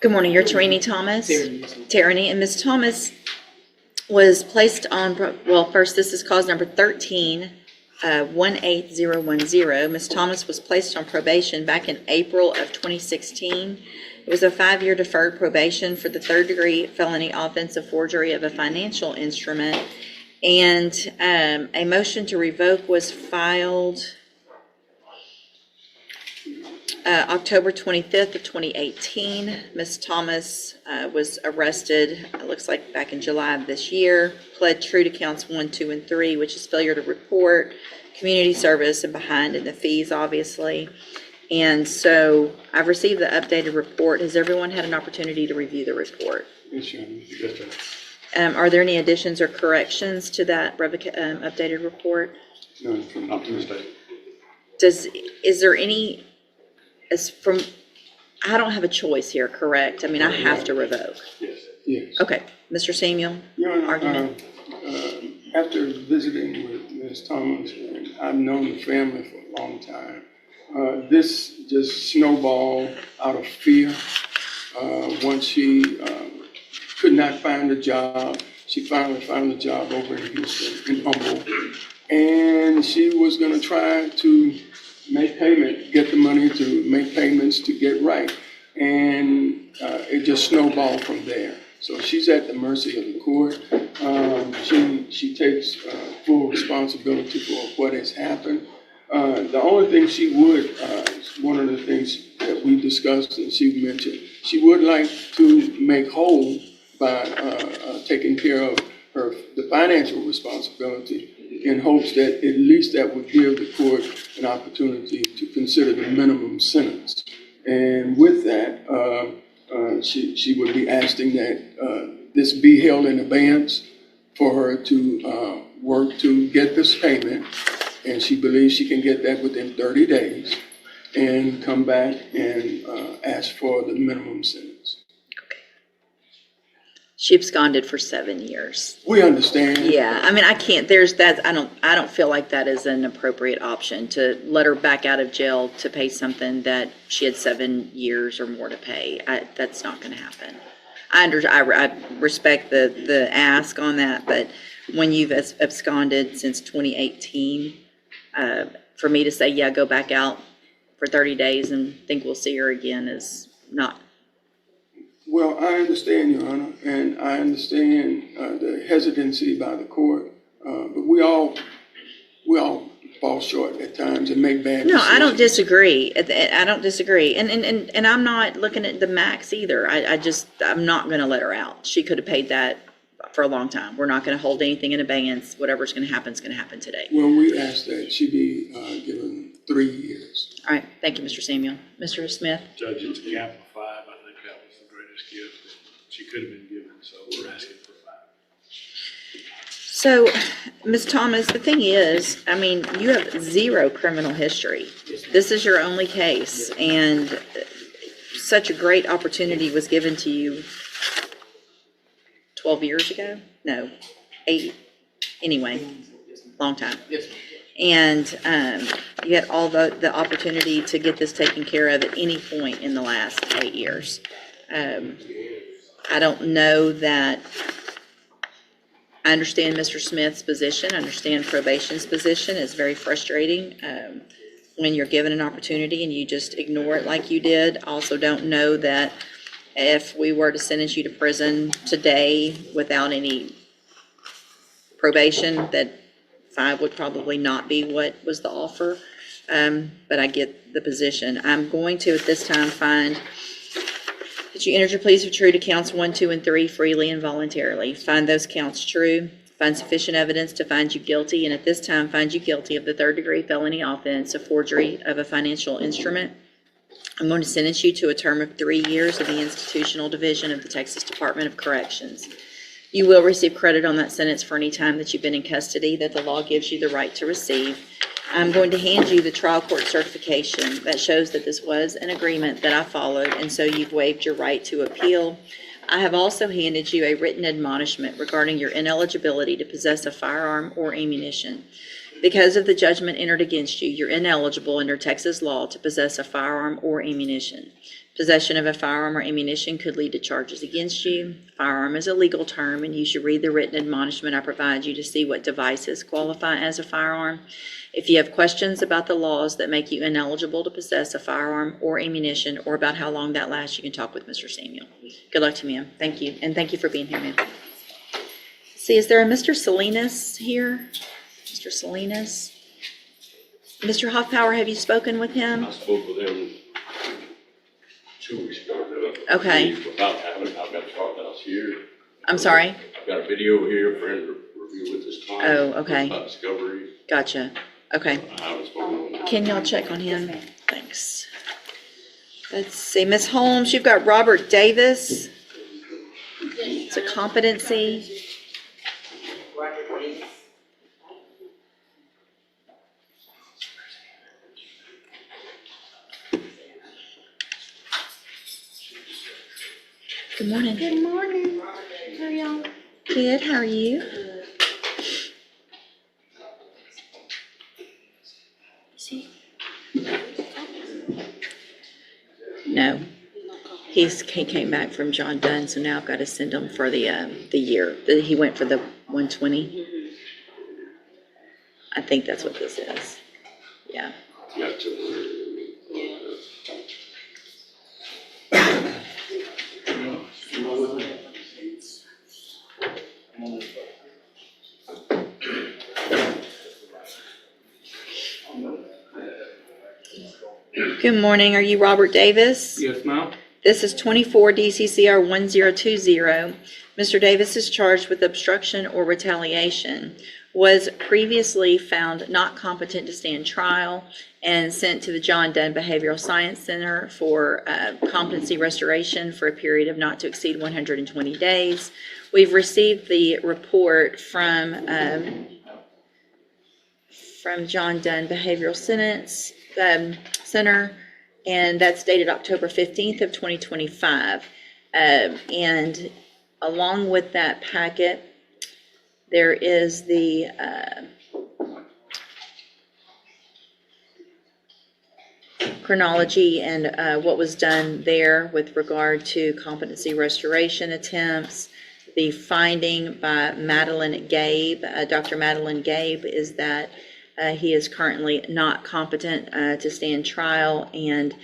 Good morning, you're Tarini Thomas. Tarini, and Ms. Thomas was placed on, well, first, this is cause number 18010. Ms. Thomas was placed on probation back in April of 2016. It was a 5-year deferred probation for the third-degree felony offense of forgery of a financial instrument, and a motion to revoke was filed October 25th of 2018. Ms. Thomas was arrested, it looks like back in July of this year, pled true to counts 1, 2, and 3, which is failure to report, community service, and behind in the fees, obviously. And so I've received the updated report. Has everyone had an opportunity to review the report? Yes, Your Honor. Are there any additions or corrections to that updated report? None from not to mistake. Is there any, as from, I don't have a choice here, correct? I mean, I have to revoke. Yes. Yes. Okay, Mr. Samuel, Your Honor, argument. after visiting with Ms. Thomas, and I've known the family for a long time, this just snowballed out of fear. Once she could not find a job, she finally found a job over in Houston, in Humboldt, and she was going to try to make payment, get the money to make payments to get right, and it just snowballed from there. So she's at the mercy of the court. She takes full responsibility for what has happened. The only thing she would, one of the things that we discussed and she mentioned, she would like to make whole by taking care of the financial responsibility, in hopes that at least that would give the court an opportunity to consider the minimum sentence. And with that, she would be asking that this be held in abeyance for her to work to get this payment. And she believes she can get that within 30 days and come back and ask for the minimum sentence. She absconded for 7 years. We understand. Yeah, I mean, I can't, there's that, I don't feel like that is an appropriate option to let her back out of jail to pay something that she had 7 years or more to pay. That's not going to happen. I respect the ask on that, but when you've absconded since 2018, for me to say, yeah, go back out for 30 days and think we'll see her again is not. Well, I understand, Your Honor, and I understand the hesitancy by the court, but we all fall short at times and make bad decisions. No, I don't disagree. I don't disagree, and I'm not looking at the max either. I'm not going to let her out. She could have paid that for a long time. We're not going to hold anything in abeyance. Whatever's going to happen is going to happen today. Well, we ask that she be given 3 years. All right, thank you, Mr. Samuel. Mr. Smith. Judge, it's a cap of 5. I think that was the greatest gift that she could have been given, so we're asking for 5. So, Ms. Thomas, the thing is, I mean, you have 0 criminal history. This is your only case, and such a great opportunity was given to you 12 years ago? No, 8. Anyway, long time. And you had all the opportunity to get this taken care of at any point in the last 8 years. I don't know that I understand Mr. Smith's position. I understand probation's position. It's very frustrating when you're given an opportunity and you just ignore it like you did. I also don't know that if we were to sentence you to prison today without any probation, that 5 would probably not be what was the offer. But I get the position. I'm going to, at this time, find that you entered your pleas of true to counts 1, 2, and 3 freely and voluntarily. Find those counts true. Find sufficient evidence to find you guilty, and at this time, find you guilty of the third-degree felony offense of forgery of a financial instrument. I'm going to sentence you to a term of 3 years in the Institutional Division of the Texas Department of Corrections. You will receive credit on that sentence for any time that you've been in custody that the law gives you the right to receive. I'm going to hand you the trial court certification that shows that this was an agreement that I followed, and so you've waived your right to appeal. I have also handed you a written admonishment regarding your ineligibility to possess a firearm or ammunition. Because of the judgment entered against you, you're ineligible under Texas law to possess a firearm or ammunition. Possession of a firearm or ammunition could lead to charges against you. Firearm is a legal term, and you should read the written admonishment I provide you to see what devices qualify as a firearm. If you have questions about the laws that make you ineligible to possess a firearm or ammunition, or about how long that lasts, you can talk with Mr. Samuel. Good luck to you, ma'am. Thank you, and thank you for being here, ma'am. See, is there a Mr. Salinas here? Mr. Salinas? Mr. Hoffpower, have you spoken with him? I spoke with him 2 weeks ago. Okay. Without having, I've got the courthouse here. I'm sorry? I've got a video here for him to review with his client. Oh, okay. About discovery. Gotcha. Okay. I haven't spoken with him. Can y'all check on him? Thanks. Let's see, Ms. Holmes, you've got Robert Davis. It's a competency. Good morning. Good morning. How are y'all? Good, how are you? No. He came back from John Dunn, so now I've got to send him for the year. He went for the 120. I think that's what this is. Yeah. Got to. Good morning. Are you Robert Davis? Yes, ma'am. This is 24 DCCR 1020. Mr. Davis is charged with obstruction or retaliation. Was previously found not competent to stand trial and sent to the John Dunn Behavioral Science Center for competency restoration for a period of not to exceed 120 days. We've received the report from John Dunn Behavioral Center, and that's dated October 15th of 2025. And along with that packet, there is the chronology and what was done there with regard to competency restoration attempts. The finding by Madeline Gabe, Dr. Madeline Gabe, is that he is currently not competent to stand trial, and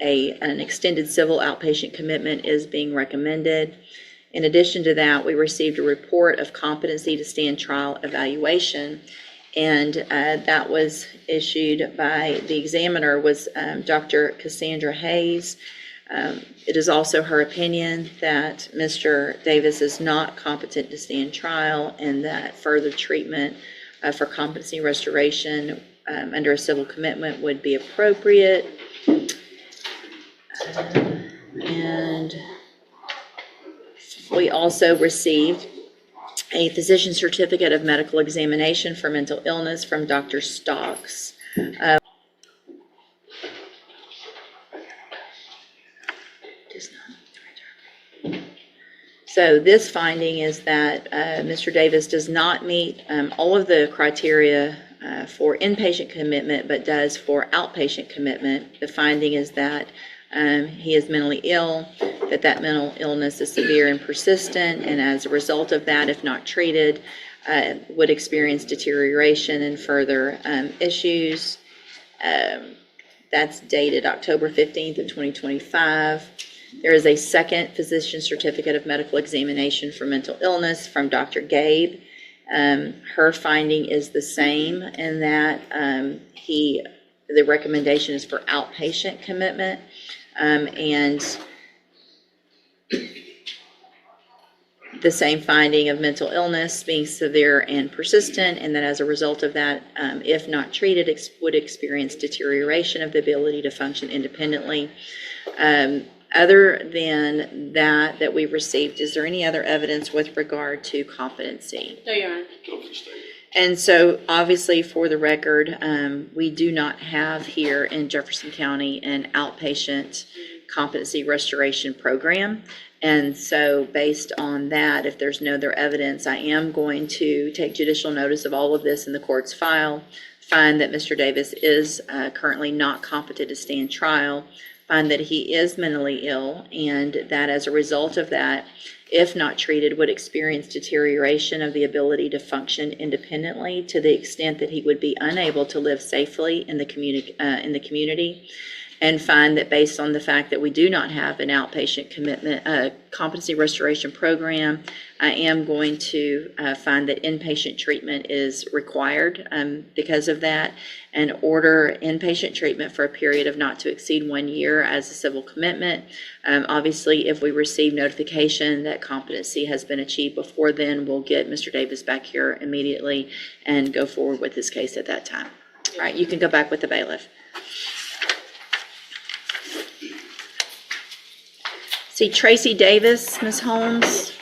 an extended civil outpatient commitment is being recommended. In addition to that, we received a report of competency to stand trial evaluation, and that was issued by the examiner, was Dr. Cassandra Hayes. It is also her opinion that Mr. Davis is not competent to stand trial, and that further treatment for competency restoration under a civil commitment would be appropriate. And we also received a physician certificate of medical examination for mental illness from Dr. Stocks. So this finding is that Mr. Davis does not meet all of the criteria for inpatient commitment, but does for outpatient commitment. The finding is that he is mentally ill, that mental illness is severe and persistent, and as a result of that, if not treated, would experience deterioration and further issues. That's dated October 15th of 2025. There is a second physician certificate of medical examination for mental illness from Dr. Gabe. Her finding is the same in that the recommendation is for outpatient commitment, and the same finding of mental illness being severe and persistent, and that as a result of that, if not treated, would experience deterioration of the ability to function independently. Other than that we've received, is there any other evidence with regard to competency? No, Your Honor. And so obviously for the record, we do not have here in Jefferson County an outpatient competency restoration program. And so based on that, if there's no other evidence, I am going to take judicial notice of all of this in the court's file, find that Mr. Davis is currently not competent to stand trial, find that he is mentally ill, and that as a result of that, if not treated, would experience deterioration of the ability to function independently to the extent that he would be unable to live safely in the community, and find that based on the fact that we do not have an outpatient competency restoration program, I am going to find that inpatient treatment is required because of that, and order inpatient treatment for a period of not to exceed 1 year as a civil commitment. Obviously, if we receive notification that competency has been achieved before then, we'll get Mr. Davis back here immediately and go forward with his case at that time. All right, you can go back with the bailiff. See Tracy Davis, Ms. Holmes.